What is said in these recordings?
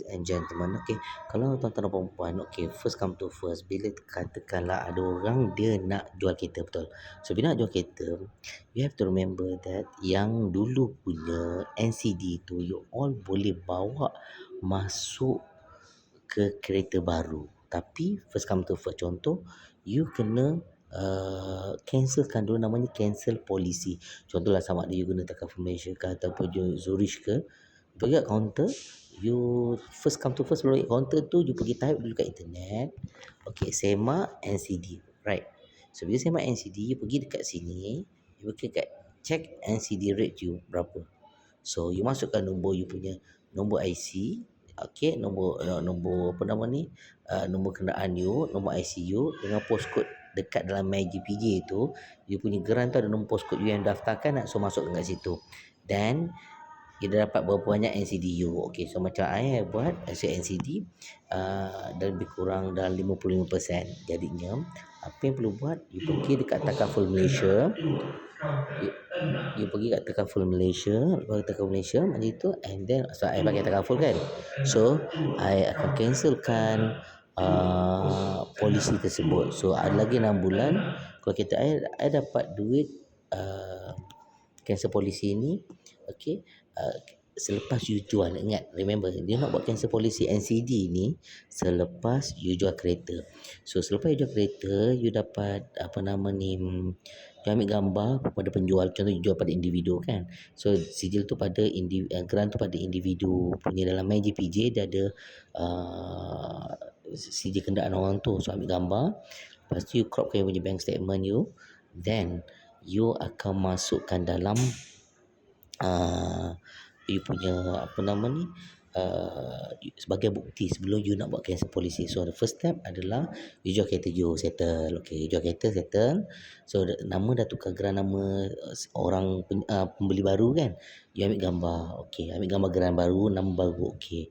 And gentlemen, okay, kalau tuan-tuan dan perempuan, okay, first come to first, bila katakanlah ada orang dia nak jual kereta, betul. So bila nak jual kereta, you have to remember that yang dulu punya NCD tu you all boleh bawa masuk ke kereta baru. Tapi first come to first, contoh you kena cancelkan dulu, namanya cancel polisi. Contohlah sama ada you guna Takaful Malaysia ke ataupun Zurich ke, pergi kat kaunter, you first come to first, belum kaunter tu you pergi type dulu kat internet, okay, semak NCD, right. So bila semak NCD, you pergi dekat sini, you pergi kat check NCD rate you berapa. So you masukkan nombor you punya nombor IC, okay, nombor nombor apa nama ni, nombor kenderaan you, nombor IC you dengan postcode dekat dalam MyGPJ tu, you punya geran tu ada nombor postcode you yang daftarkan, so masukkan kat situ. Then kita dapat berapa banyak NCD you. Okay, so macam I buat hasil NCD dan lebih kurang dalam 55%. Jadinya apa yang perlu buat, you pergi dekat Takaful Malaysia, you pergi kat Takaful Malaysia, lepas Takaful Malaysia macam itu, and then so I pakai Takaful kan, so I akan cancelkan polisi tersebut. So ada lagi 6 bulan kalau kita I dapat duit cancel polisi ni, okay, selepas you jual. Ingat, remember, dia nak buat cancel polisi NCD ni selepas you jual kereta. So selepas you jual kereta, you dapat apa nama ni, you ambil gambar pada penjual. Contoh you jual pada individu kan, so sijil tu pada geran tu pada individu punya. Dalam MyGPJ dia ada sijil kenderaan orang tu. So ambil gambar, lepas tu you cropkan you punya bank statement you, then you akan masukkan dalam you punya apa nama ni, sebagai bukti sebelum you nak buat cancel polisi. So the first step adalah you jual kereta you, settle. Okay, you jual kereta, settle. So nama dah tukar geran nama orang pembeli baru kan, you ambil gambar. Okay, ambil gambar geran baru, nama baru. Okay,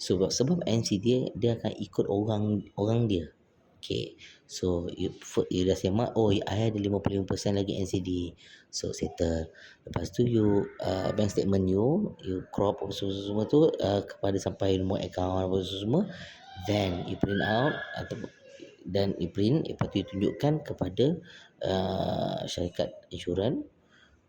so sebab NCD dia akan ikut orang dia. Okay, so you dah semak, oh I ada 55% lagi NCD, so settle. Lepas tu you bank statement you crop semua tu kepada sampai nombor account apa semua, then you print out atau dan you print, lepas tu you tunjukkan kepada syarikat insurans,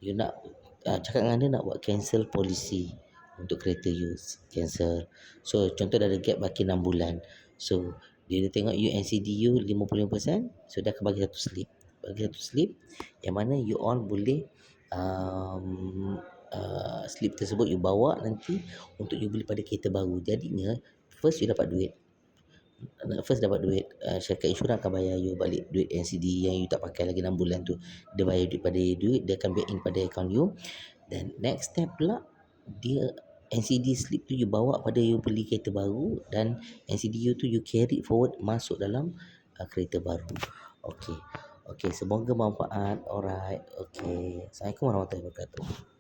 you nak cakap dengan dia nak buat cancel polisi untuk kereta you, cancel. So contoh dah ada gap baki 6 bulan, so dia tengok you NCD you 55%, so dia akan bagi satu slip yang mana you all boleh slip tersebut you bawa nanti untuk you beli pada kereta baru. Jadinya first dapat duit, syarikat insurans akan bayar you balik duit NCD yang you tak pakai lagi 6 bulan tu. Dia bayar duit pada duit, dia akan back in pada account you. Dan next step pula, dia NCD slip tu you bawa pada you beli kereta baru, dan NCD you tu you carry forward masuk dalam kereta baru. Okay, semoga manfaat. Alright, okay. Assalamualaikum warahmatullahi wabarakatuh.